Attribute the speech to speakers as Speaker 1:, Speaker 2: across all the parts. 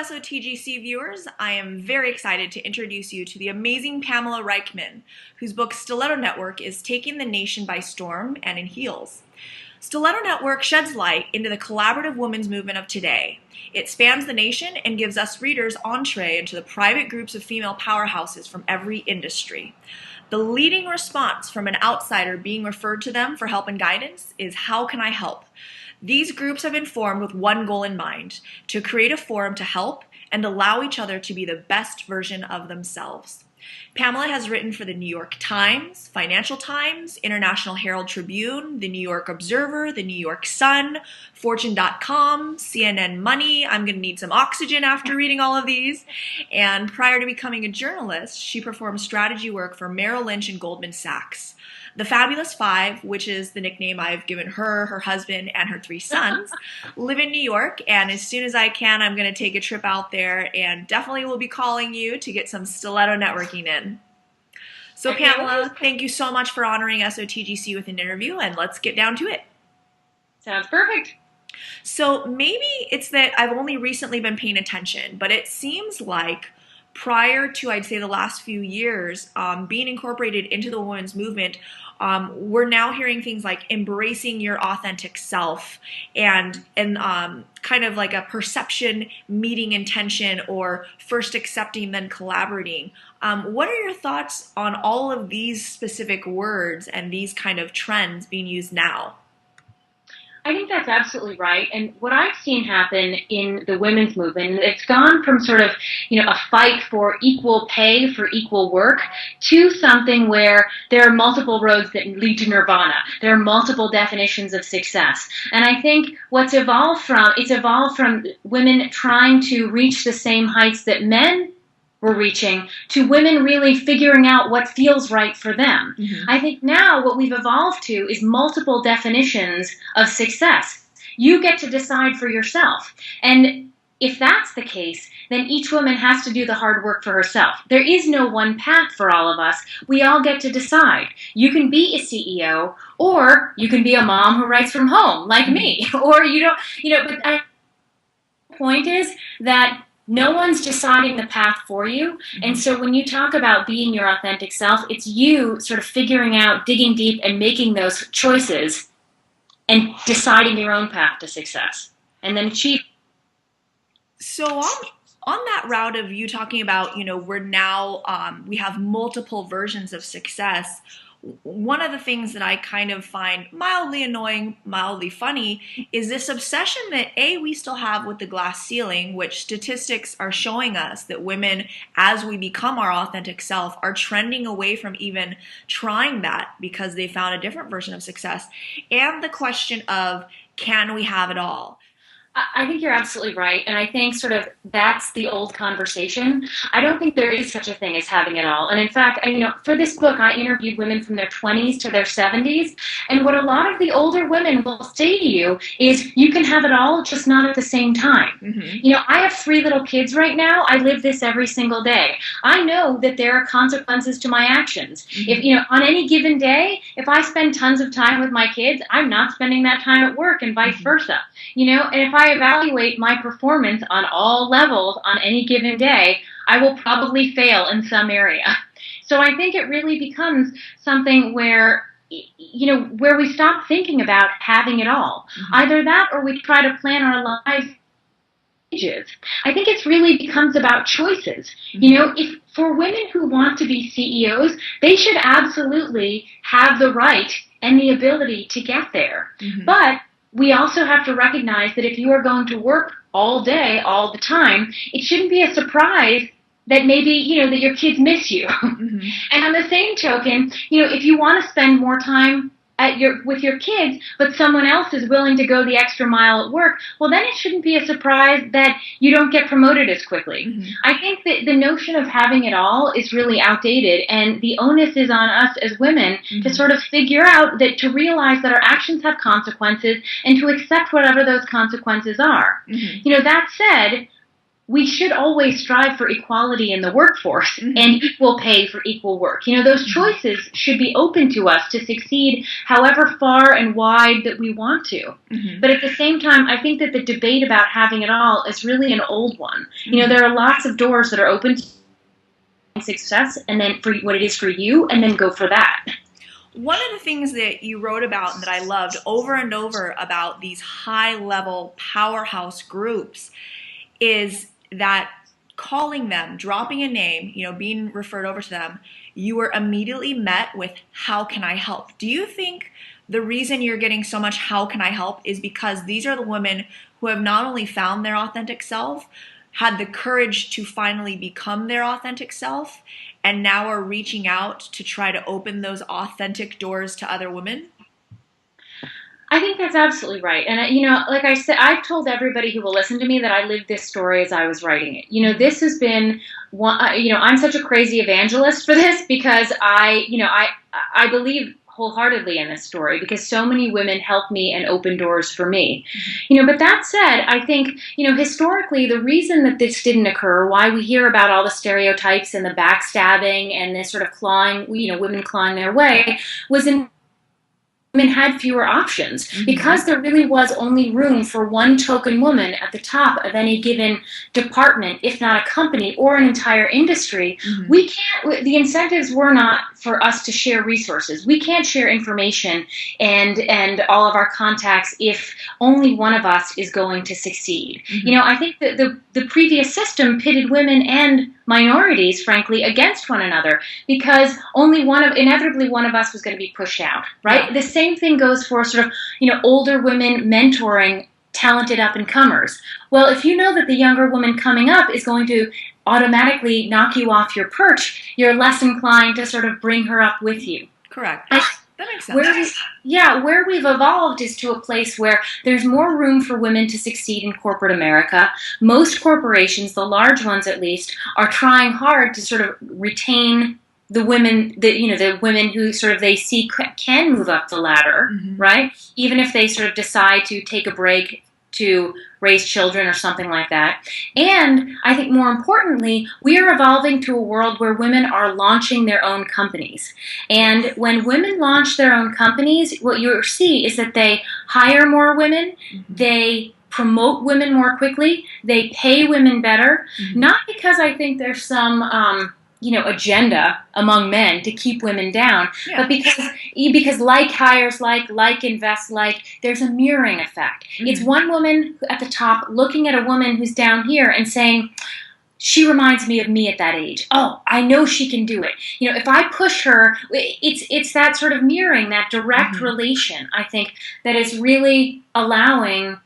Speaker 1: SOTGC viewers. I am very excited to introduce you to the amazing Pamela Reichman, whose book Stiletto Network is taking the nation by storm and in heels. Stiletto Network sheds light into the collaborative women's movement of today. It spans the nation and gives us readers entree into the private groups of female powerhouses from every industry. The leading response from an outsider being referred to them for help and guidance is, "How can I help?" These groups have been formed with one goal in mind: to create a forum to help and allow each other to be the best version of themselves. Pamela has written for the New York Times, Financial Times, International Herald Tribune, the New York Observer, the New York Sun, Fortune.com, CNN Money. I'm going to need some oxygen after reading all of these. And prior to becoming a journalist, she performed strategy work for Merrill Lynch and Goldman Sachs. The Fabulous Five, which is the nickname I've given her, her husband, and her 3 sons, live in New York, and as soon as I can, I'm going to take a trip out there and definitely will be calling you to get some stiletto networking in. So Pamela, thank you so much for honoring SOTGC with an interview, and let's get down to it.
Speaker 2: Sounds perfect.
Speaker 1: So maybe it's that I've only recently been paying attention, but it seems like prior to, I'd say, the last few years, being incorporated into the women's movement, we're now hearing things like embracing your authentic self and kind of like a perception meeting intention, or first accepting then collaborating. What are your thoughts on all of these specific words and these kind of trends being used now?
Speaker 2: I think that's absolutely right. And what I've seen happen in the women's movement, it's gone from sort of, a fight for equal pay for equal work to something where there are multiple roads that lead to nirvana. There are multiple definitions of success. And I think it's evolved from women trying to reach the same heights that men were reaching, to women really figuring out what feels right for them. Mm-hmm. I think now what we've evolved to is multiple definitions of success. You get to decide for yourself. And if that's the case, then each woman has to do the hard work for herself. There is no one path for all of us. We all get to decide. You can be a CEO, or you can be a mom who writes from home, like me. Or but the point is that no one's deciding the path for you. And so when you talk about being your authentic self, it's you sort of figuring out, digging deep, and making those choices and deciding your own path to success and then achieve.
Speaker 1: So on that route of you talking about, we're now, we have multiple versions of success. One of the things that I kind of find mildly annoying, mildly funny, is this obsession that we still have with the glass ceiling, which statistics are showing us that women, as we become our authentic self, are trending away from even trying that because they found a different version of success. And the question of, can we have it all?
Speaker 2: I think you're absolutely right, and I think sort of that's the old conversation. I don't think there is such a thing as having it all. And in fact, for this book, I interviewed women from their 20s to their 70s, and what a lot of the older women will say to you is, you can have it all, just not at the same time. Mm-hmm. I have 3 little kids right now. I live this every single day. I know that there are consequences to my actions. Mm-hmm. If, on any given day, if I spend tons of time with my kids, I'm not spending that time at work, and vice versa. And if I evaluate my performance on all levels on any given day, I will probably fail in some area. So I think it really becomes something where, where we stop thinking about having it all. Mm-hmm. Either that, or we try to plan our lives. I think it really becomes about choices. Mm-hmm. If for women who want to be CEOs, they should absolutely have the right and the ability to get there. Mm-hmm. But we also have to recognize that if you are going to work all day, all the time, it shouldn't be a surprise that maybe, that your kids miss you. Mm-hmm. And on the same token, if you want to spend more time with your kids, but someone else is willing to go the extra mile at work, well, then it shouldn't be a surprise that you don't get promoted as quickly. Mm-hmm. I think that the notion of having it all is really outdated, and the onus is on us as women mm-hmm. to sort of figure out to realize that our actions have consequences and to accept whatever those consequences are. Mm-hmm. That said, we should always strive for equality in the workforce
Speaker 1: Mhm.
Speaker 2: and equal pay for equal work. You know, those choices should be open to us to succeed however far and wide that we want to.
Speaker 1: Mhm.
Speaker 2: But at the same time, I think that the debate about having it all is really an old one. You know,
Speaker 1: Mhm.
Speaker 2: there are lots of doors that are open to success, and then for what it is for you, and then go for that.
Speaker 1: One of the things that you wrote about and that I loved over and over about these high-level powerhouse groups is that calling them, dropping a name, being referred over to them, you were immediately met with, how can I help? Do you think the reason you're getting so much how can I help is because these are the women who have not only found their authentic self, had the courage to finally become their authentic self, and now are reaching out to try to open those authentic doors to other women?
Speaker 2: I think that's absolutely right. And, like I said, I've told everybody who will listen to me that I lived this story as I was writing it. You know, this has been one, I'm such a crazy evangelist for this because I believe wholeheartedly in this story because so many women helped me and opened doors for me. But that said, I think, historically, the reason that this didn't occur, why we hear about all the stereotypes and the backstabbing and this sort of clawing, women clawing their way, was in women had fewer options because there really was only room for one token woman at the top of any given department, if not a company or an entire industry. We can't, the incentives were not for us to share resources. We can't share information and all of our contacts if only one of us is going to succeed. I think that the previous system pitted women and minorities, frankly, against one another because inevitably one of us was going to be pushed out, right?
Speaker 1: Yeah.
Speaker 2: The same thing goes for sort of, older women mentoring talented up-and-comers. Well, if you know that the younger woman coming up is going to automatically knock you off your perch, you're less inclined to sort of bring her up with you.
Speaker 1: Correct. That makes sense.
Speaker 2: Where we've evolved is to a place where there's more room for women to succeed in corporate America. Most corporations, the large ones at least, are trying hard to sort of retain the women, the women who sort of they see can move up the ladder, right? Even if they sort of decide to take a break to raise children or something like that. And I think more importantly, we are evolving to a world where women are launching their own companies. And when women launch their own companies, what you see is that they hire more women, they promote women more quickly, they pay women better, not because I think there's some agenda among men to keep women down, but because like hires like invest like, there's a mirroring effect. It's one woman at the top looking at a woman who's down here and saying, she reminds me of me at that age. Oh, I know she can do it. If I push her, it's that sort of mirroring, that direct relation, I think, that is really allowing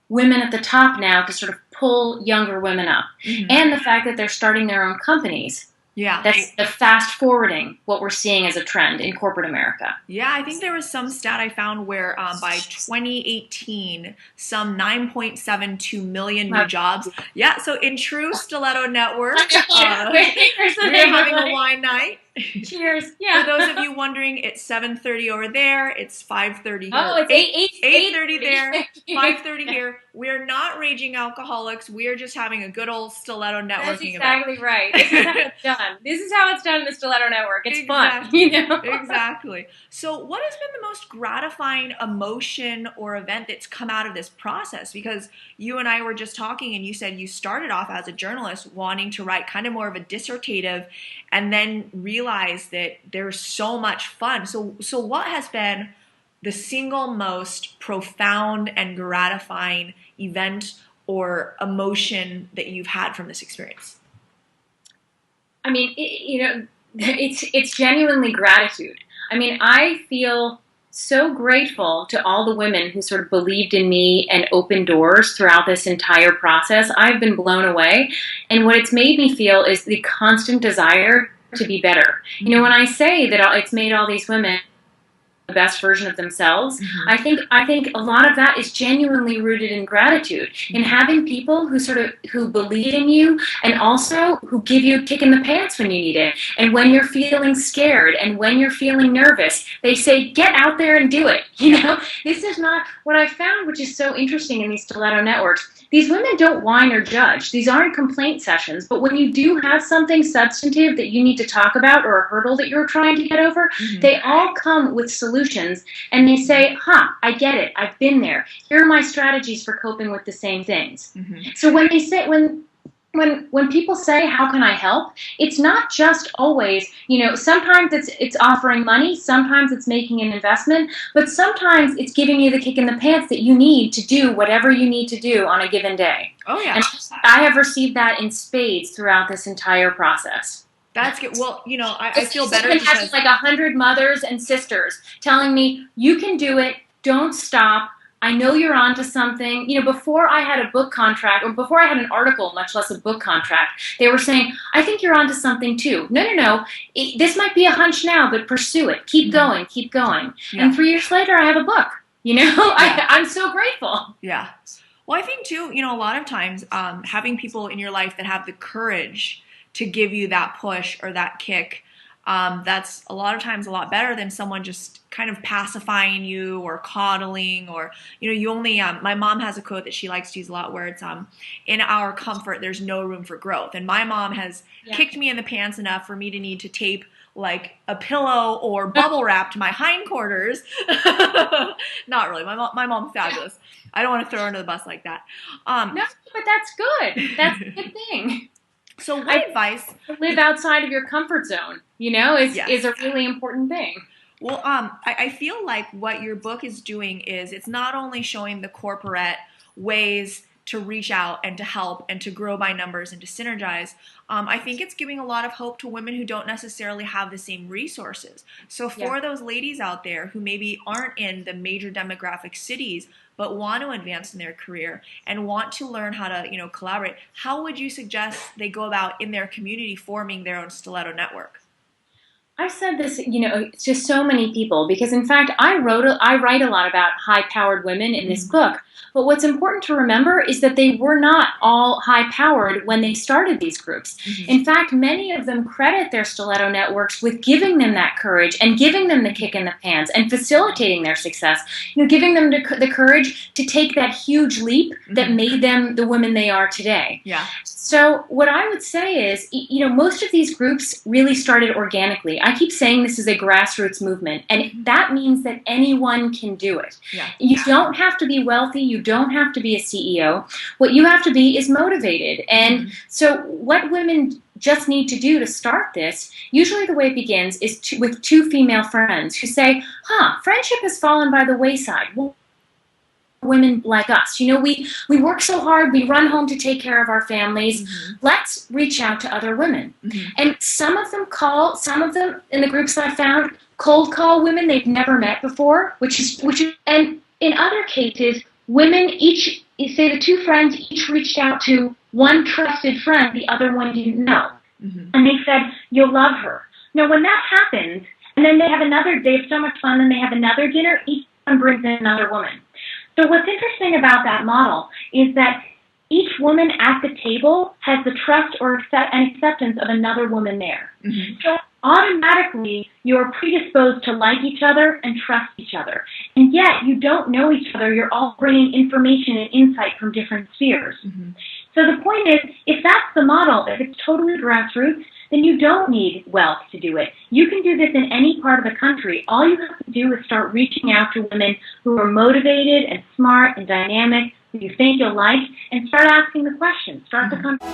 Speaker 2: women at the top now to sort of pull younger women up. And the fact that they're starting their own companies.
Speaker 1: Yeah.
Speaker 2: That's the fast forwarding what we're seeing as a trend in corporate America.
Speaker 1: Yeah, I think there was some stat I found where by 2018, some 9.72 million new jobs. Yeah, so in true Stiletto Network, we're having a wine night.
Speaker 2: Cheers. Yeah.
Speaker 1: For those of you wondering, it's 7:30 over there. It's 5:30 here.
Speaker 2: Oh, it's
Speaker 1: 8:30 there. 5:30 here. We're not raging alcoholics. We're just having a good old Stiletto networking event.
Speaker 2: That's exactly right. This is how it's done. This is how it's done in the Stiletto Network. It's fun.
Speaker 1: Exactly. So what has been the most gratifying emotion or event that's come out of this process? Because you and I were just talking and you said you started off as a journalist wanting to write kind of more of a dissertative and then realize that there's so much fun. So what has been the single most profound and gratifying event or emotion that you've had from this experience?
Speaker 2: I mean, it's genuinely gratitude. I mean, I feel so grateful to all the women who sort of believed in me and opened doors throughout this entire process. I've been blown away. And what it's made me feel is the constant desire to be better. When I say that it's made all these women the best version of themselves. I think a lot of that is genuinely rooted in gratitude, in having people who believe in you, and also who give you a kick in the pants when you need it. And when you're feeling scared and when you're feeling nervous, they say, get out there and do it. You know, this is not what I found, which is so interesting in these stiletto networks. These women don't whine or judge. These aren't complaint sessions. But when you do have something substantive that you need to talk about, or a hurdle that you're trying to get over, they all come with solutions, and they say, I get it. I've been there. Here are my strategies for coping with the same things. So when they say, when people say, how can I help? It's not just always, sometimes it's offering money, sometimes it's making an investment, but sometimes it's giving you the kick in the pants that you need to do whatever you need to do on a given day.
Speaker 1: Oh, yeah.
Speaker 2: And I have received that in spades throughout this entire process.
Speaker 1: That's good. Well, I feel better because
Speaker 2: having like 100 mothers and sisters telling me, you can do it, don't stop. I know you're onto something. Before I had a book contract, or before I had an article, much less a book contract, they were saying, I think you're onto something too. No. This might be a hunch now, but pursue it. Keep going, keep going. Yeah. And 3 years later, I have a book. I'm so grateful.
Speaker 1: Yeah. Well, I think too, a lot of times having people in your life that have the courage to give you that push or that kick, that's a lot of times a lot better than someone just kind of pacifying you or coddling, or you only my mom has a quote that she likes to use a lot where it's in our comfort there's no room for growth. And my mom has kicked me in the pants enough for me to need to tape like a pillow or bubble wrap to my hindquarters. Not really. My mom's fabulous. I don't want to throw her under the bus like that.
Speaker 2: No, but that's good. That's a good thing.
Speaker 1: So what advice?
Speaker 2: Live outside of your comfort zone, is a really important thing.
Speaker 1: Well, I feel like what your book is doing is it's not only showing the corporate ways to reach out and to help and to grow by numbers and to synergize. I think it's giving a lot of hope to women who don't necessarily have the same resources. So for those ladies out there who maybe aren't in the major demographic cities but want to advance in their career and want to learn how to, collaborate, how would you suggest they go about in their community forming their own stiletto network?
Speaker 2: I've said this, to so many people, because in fact, I write a lot about high-powered women in this book. But what's important to remember is that they were not all high-powered when they started these groups. In fact, many of them credit their stiletto networks with giving them that courage and giving them the kick in the pants and facilitating their success. Giving them the courage to take that huge leap that made them the women they are today.
Speaker 1: Yeah.
Speaker 2: So what I would say is, most of these groups really started organically. I keep saying this is a grassroots movement, and that means that anyone can do it.
Speaker 1: Yeah.
Speaker 2: You don't have to be wealthy. You don't have to be a CEO. What you have to be is motivated. And so what women just need to do to start this, usually the way it begins is with two female friends who say, friendship has fallen by the wayside. Well, women like us. We work so hard, we run home to take care of our families. Let's reach out to other women. And some of them in the groups that I found, cold call women they've never met before, and in other cases, women say the two friends each reached out to one trusted friend the other one didn't know. And they said, you'll love her. Now when that happens, and then they have so much fun, and they have another dinner, each one brings in another woman. So what's interesting about that model is that each woman at the table has the trust and acceptance of another woman there. So automatically, you're predisposed to like each other and trust each other. And yet, you don't know each other. You're all bringing information and insight from different spheres. So the point is, if that's the model, if it's totally grassroots, then you don't need wealth to do it. You can do this in any part of the country. All you have to do is start reaching out to women who are motivated and smart and dynamic, who you think you'll like, and start asking the questions. Start the conversation.